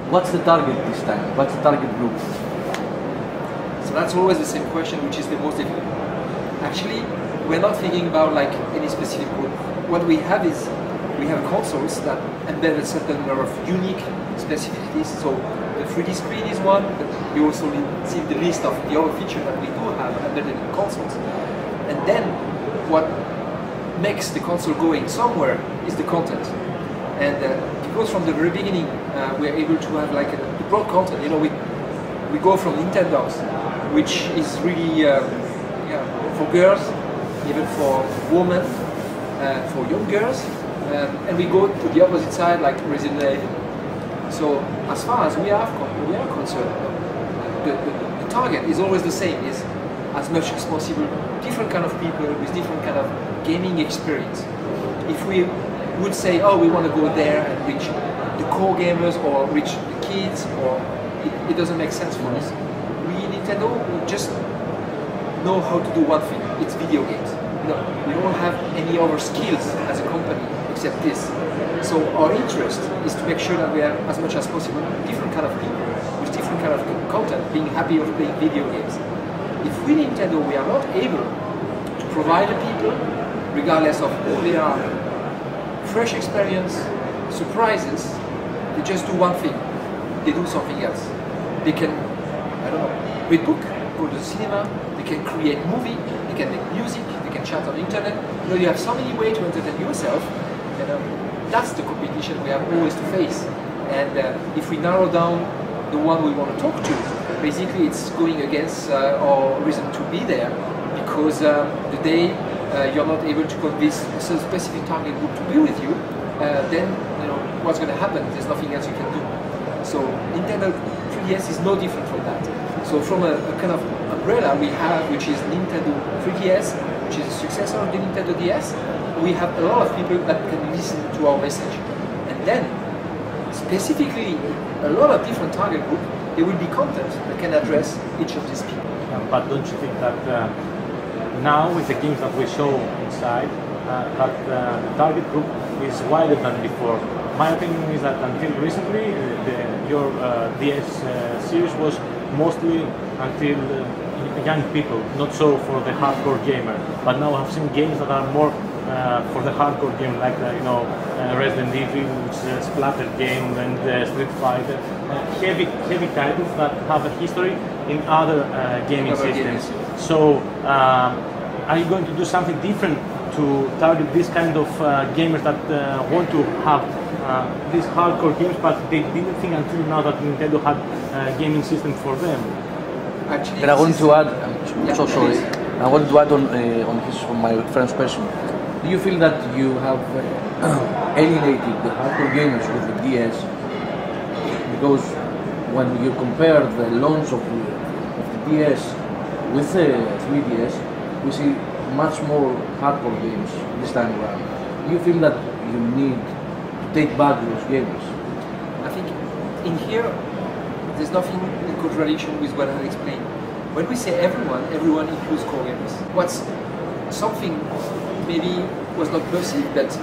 What's the target this time? What's the target group? So that's always the same question, which is the most difficult. Actually, we're not thinking about like any specific group. What we have is, we have consoles that embed a certain number of unique specificities. So the 3D screen is one, but you also see the list of the other features that we do have embedded in consoles. And then what makes the console going somewhere is the content. And because from the very beginning we're able to have like a broad content. You know, we go from Nintendo's, which is really for girls, even for women, for young girls, and we go to the opposite side, like Resident Evil. So as far as we are concerned, the target is always the same: is as much as possible different kind of people with different kind of gaming experience. If we would say, oh, we want to go there and reach the core gamers or reach the kids, or it doesn't make sense for us. We Nintendo, we just know how to do one thing: it's video games. You know, we don't have any other skills as a company except this. So our interest is to make sure that we have as much as possible different kind of people with different kind of content, being happy of playing video games. If we Nintendo, we are not able to provide the people, regardless of who they are, fresh experience, surprises, they just do one thing. They do something else. They can, I don't know, read book, go to the cinema, they can create movie, they can make music, they can chat on the internet. You know, you have so many ways to entertain yourself, and that's the competition we have always to face. And if we narrow down the one we want to talk to, basically it's going against our reason to be there, because the day you're not able to convince a specific target group to be with you, then you know what's going to happen. There's nothing else you can do. So Nintendo 3DS is no different from that. So from a kind of umbrella we have, which is Nintendo 3DS, which is a successor of the Nintendo DS, we have a lot of people that can listen to our message. And then, specifically, a lot of different target groups, there will be content that can address each of these people. But don't you think that now with the games that we show inside, that the target group is wider than before? My opinion is that until recently, your DS series was mostly until young people, not so for the hardcore gamer. But now I've seen games that are more for the hardcore game, like you know, Resident Evil, which is a splatter game, and Street Fighter, heavy titles that have a history in other gaming systems. So, are you going to do something different to target this kind of gamers that want to have these hardcore games, but they didn't think until now that Nintendo had a gaming system for them? Actually, And I wanted to add, yeah, so sorry, I wanted to add on my friend's question. Do you feel that you have alienated the hardcore gamers with the DS? Because when you compare the launch of the DS with the 3DS, we see much more hardcore games this time around. Do you feel that you need to take back those gamers? I think in here, there's nothing in contradiction with what I explained. When we say everyone, everyone includes core gamers. What's something maybe was not perceived, but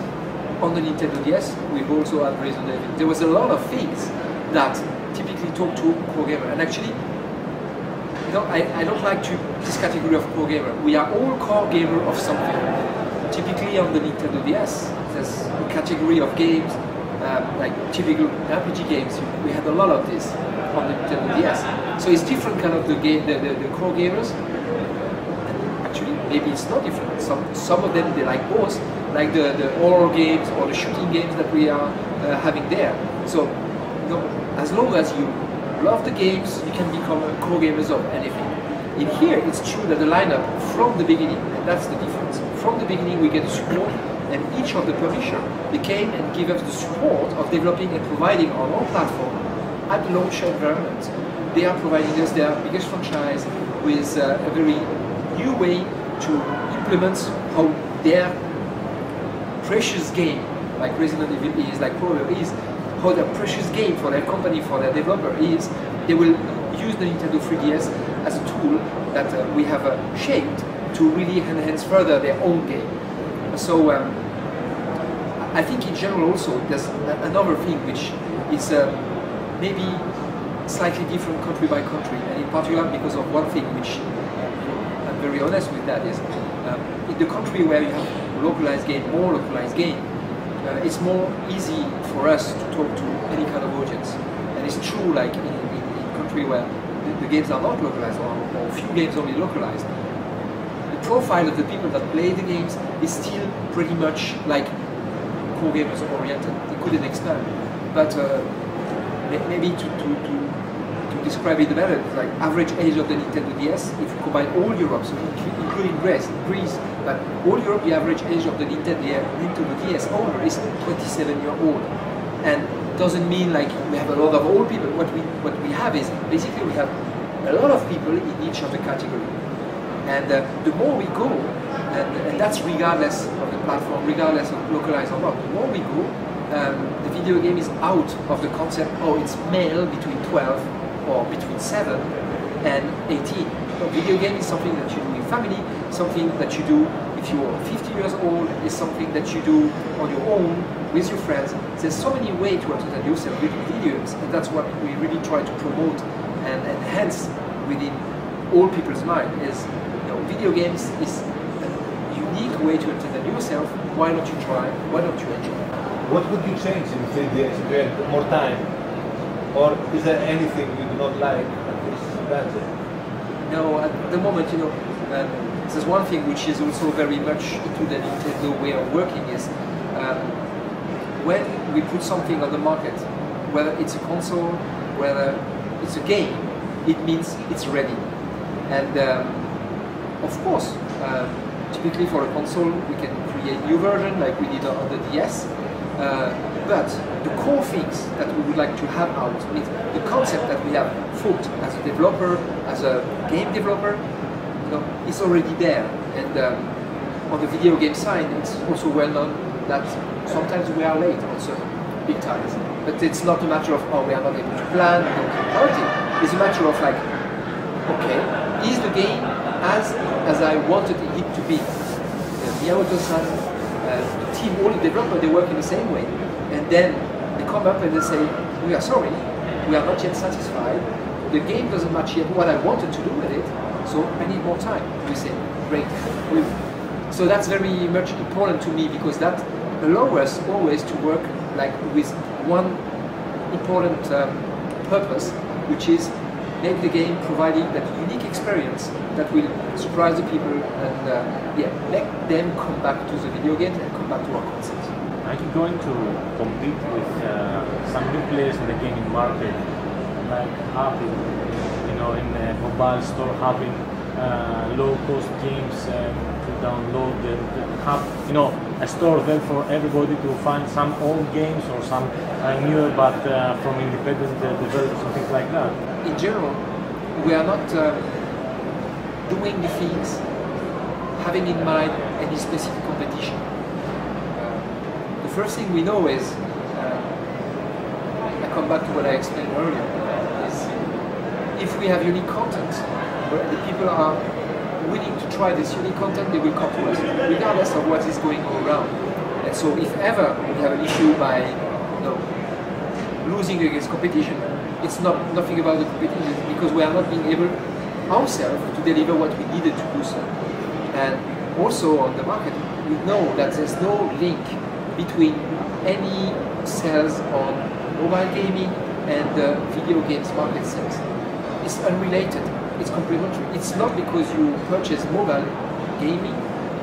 on the Nintendo DS, we've also had Resident Evil. There was a lot of things that typically talk to core gamer. And actually, you know, I don't like this category of core gamer. We are all core gamer of something. Typically on the Nintendo DS, there's a category of games, like typical RPG games. We had a lot of this on the Nintendo DS. So it's different kind of the core gamers. Actually, maybe it's not different. Some of them, they like both, like the horror games or the shooting games that we are having there. So, you know, as long as you love the games, you can become a core gamers of anything. In here, it's true that the lineup from the beginning, and that's the difference. From the beginning, we get the support, and each of the publishers, they came and give us the support of developing and providing on our platform at the launch environment. They are providing us their biggest franchise with a very new way to implement how their precious game, like Resident Evil is, like Horror is, how their precious game for their company, for their developer is. They will use the Nintendo 3DS as a tool that we have shaped to really enhance further their own game. So I think in general also there's another thing which is maybe slightly different country by country, and in particular because of one thing which I'm very honest with, that is in the country where you have localized game, more localized game, it's more easy for us to talk to any kind of audience. And it's true, like in a country where the games are not localized, or few games only localized, the profile of the people that play the games is still pretty much like core gamers oriented. They couldn't expand. But maybe to describe it better, like average age of the Nintendo DS, if you combine all Europe, so including Greece, but all Europe, the average age of the Nintendo DS owner is 27-year-old. And doesn't mean like we have a lot of old people. What we have is basically we have a lot of people in each of the category. And the more we go, and that's regardless of the platform, regardless of localized or not, the more we go, the video game is out of the concept, oh, it's male between 12 or between 7 and 18. So video game is something that you do in family, something that you do if you're 50 years old, is something that you do on your own with your friends. There's so many ways to entertain yourself with video games, and that's what we really try to promote and enhance within all people's mind. Is, you know, video games is a unique way to entertain yourself. Why don't you try? Why don't you enjoy? What would you change in 3DS if you had more time? Or is there anything you do not like at this gadget? No, at the moment, you know, there's one thing which is also very much into the Nintendo way of working is when we put something on the market, whether it's a console, whether it's a game, it means it's ready. And of course, typically for a console, we can create new version like we did on the DS. But the core things that we would like to have out, means the concept that we have thought as a developer, as a game developer, you know, it's already there. And on the video game side, it's also well known that sometimes we are late on some big times. But it's not a matter of, oh, we are not able to plan, we don't have priority. It's a matter of like, okay, is the game as I wanted it to be? Miyamoto-san, the team, all the developers, they work in the same way. And then they come up and they say, we are sorry, we are not yet satisfied. The game doesn't match yet what I wanted to do with it, so I need more time. We say, great. So that's very much important to me, because that allows us always to work like with one important purpose, which is make the game providing that unique experience that will surprise the people and make them come back to the video games and come back to our concepts. Are you going to compete with some new players in the gaming market, like Apple, you know, in the mobile store, having low-cost games to download and have, you know, a store there for everybody to find some old games or some newer but from independent developers and things like that? In general, we are not doing the things having in mind any specific competition. The first thing we know is, I come back to what I explained earlier, is if we have unique content, where the people are willing to try this unique content, they will come to us, regardless of what is going on around. And so if ever we have an issue by, you know, losing against competition, it's nothing about the competition, because we are not being able ourselves to deliver what we needed to do so. And also on the market, we know that there's no link between any sales on mobile gaming and the video games market sales. It's unrelated, it's complementary. It's not because you purchase mobile gaming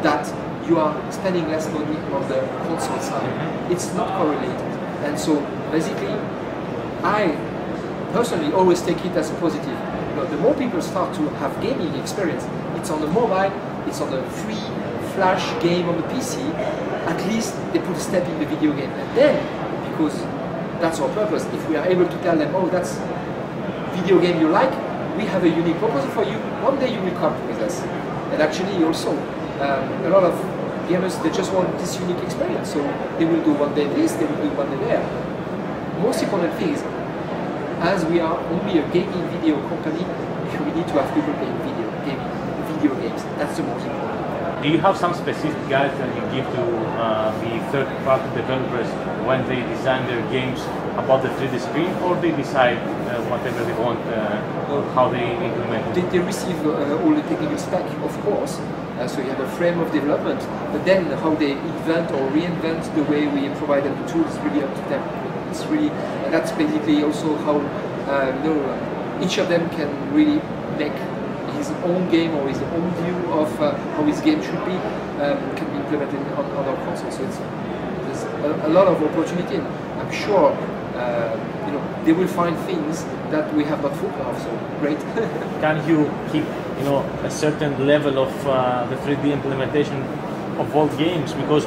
that you are spending less money on the console side. It's not correlated. And so basically, I personally always take it as a positive. You know, the more people start to have gaming experience, it's on the mobile, it's on the free flash game on the PC, at least they put a step in the video game. And then, because that's our purpose, if we are able to tell them, oh, that's video game you like, we have a unique proposal for you, one day you will come with us. And actually also, a lot of gamers, they just want this unique experience, so they will do one day this, they will do one day there. Most important thing is, as we are only a gaming video company, we need to have people playing video games. That's the most important. do you have some specific guides that you give to the third-party developers when they design their games about the 3D screen, or they decide whatever they want, how they implement it? They receive all the technical spec, of course, so you have a frame of development, but then how they invent or reinvent the way we provide them the tools is really up to them. It's really, and that's basically also how each of them can really make his own game or his own view of how his game should be, can be implemented on our console. So there's a lot of opportunity, and I'm sure they will find things that we have not thought of. So great. Can you keep a certain level of the 3D implementation of all games? Because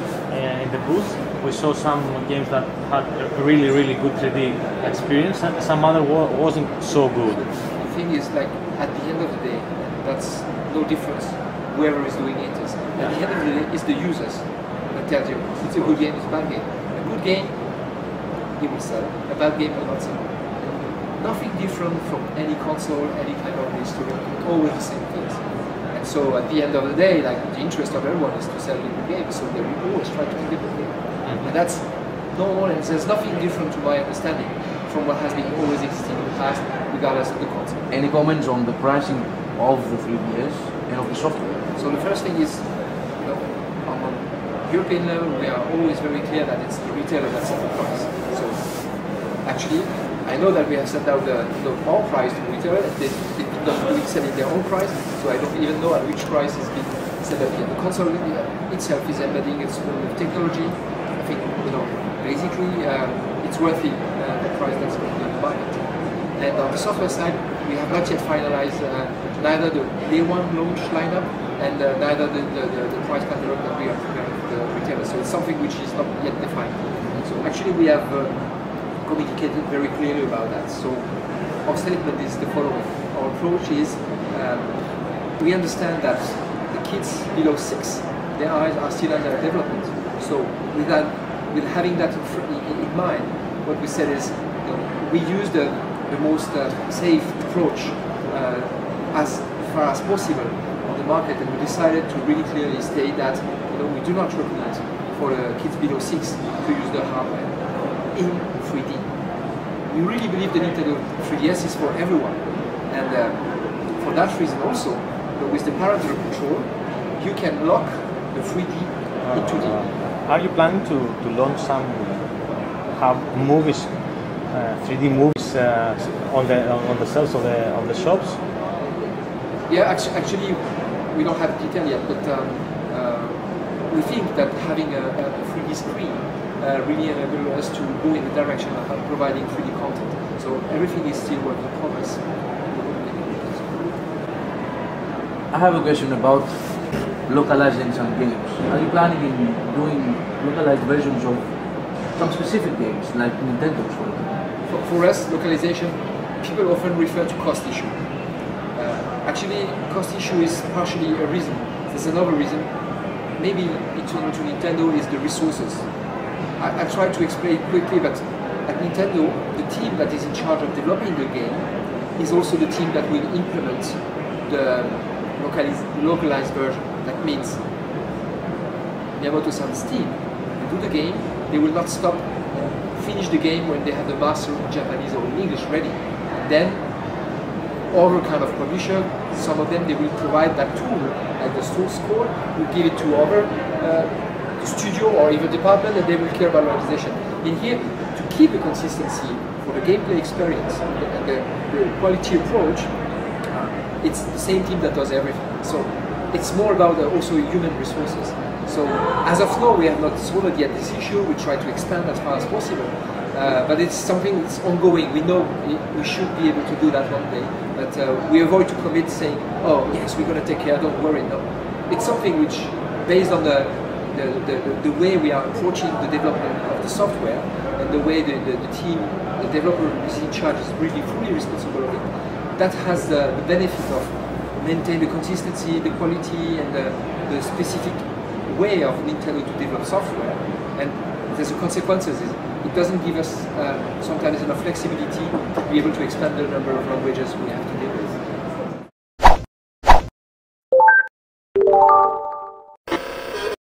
in the booth we saw some games that had a really good 3D experience, and some other wasn't so good. The thing is, like, at the end of the day, that's no difference whoever is doing it. At the end of the day, it's the users that tells you it's a good game, it's a bad game. A good game, you will sell. A bad game will not sell. Nothing different from any console, any kind of history. Always the same things. And so at the end of the day, like, the interest of everyone is to sell good games, so they will always try to make a good game. And that's normal, and there's nothing different to my understanding from what has been always existing in the past, regardless of the console. Any comments on the pricing of the 3DS and of the software? So the first thing is, on a European level, we are always very clear that it's the retailer that sets the price. So actually, I know that we have set out our price to the retailer, and they did not do it setting their own price, so I don't even know at which price is being set up here. The console itself is embedding its own technology. I think, basically, it's worthy the price that's going to be in the market. And on the software side, we have not yet finalized neither the day one launch lineup and neither the price catalog that we are preparing for the retailers. So it's something which is not yet defined. So actually we have communicated very clearly about that. So our statement is the following. Our approach is we understand that the kids below 6, their eyes are still under development. So with having that in mind, what we said is we use the most safe approach as far as possible on the market, and we decided to really clearly state that we do not recommend for the kids below 6 to use the hardware in 3D. We really believe the Nintendo 3DS is for everyone, and for that reason also, with the parental control, you can lock the 3D in 2D. Are you planning to launch some movies, 3D movies on the shelves of the shops? Yeah, actually, we don't have detail yet, but we think that having a 3D screen really enables us to go in the direction of providing 3D content. So everything is still work in progress. I have a question about localizing some games. Are you planning in doing localized versions of some specific games, like Nintendo's, for example? For us, localization, people often refer to cost issue. Actually, cost issue is partially a reason. There's another reason. Maybe internal to Nintendo is the resources. I tried to explain quickly, but at Nintendo, the team that is in charge of developing the game is also the team that will implement the localized version. That means Miyamoto-san's team will do the game, they will not stop and finish the game when they have the master in Japanese or in English ready. Then other kind of publisher, some of them they will provide that tool, like the source code, will give it to other studio or even department, and they will care about localization. In here, to keep the consistency for the gameplay experience and the quality approach, it's the same team that does everything. So it's more about also human resources. So as of now, we have not solved yet this issue. We try to expand as far as possible. But it's something that's ongoing. We know we should be able to do that one day, but we avoid to commit saying, oh yes, we're going to take care, don't worry. No, it's something which, based on the way we are approaching the development of the software and the way the team, the developer who is in charge is really fully responsible of it, that has the benefit of maintain the consistency, the quality, and the specific way of Nintendo to develop software. And there's the consequences. It doesn't give us sometimes enough flexibility to be able to expand the number of languages we have to deal with.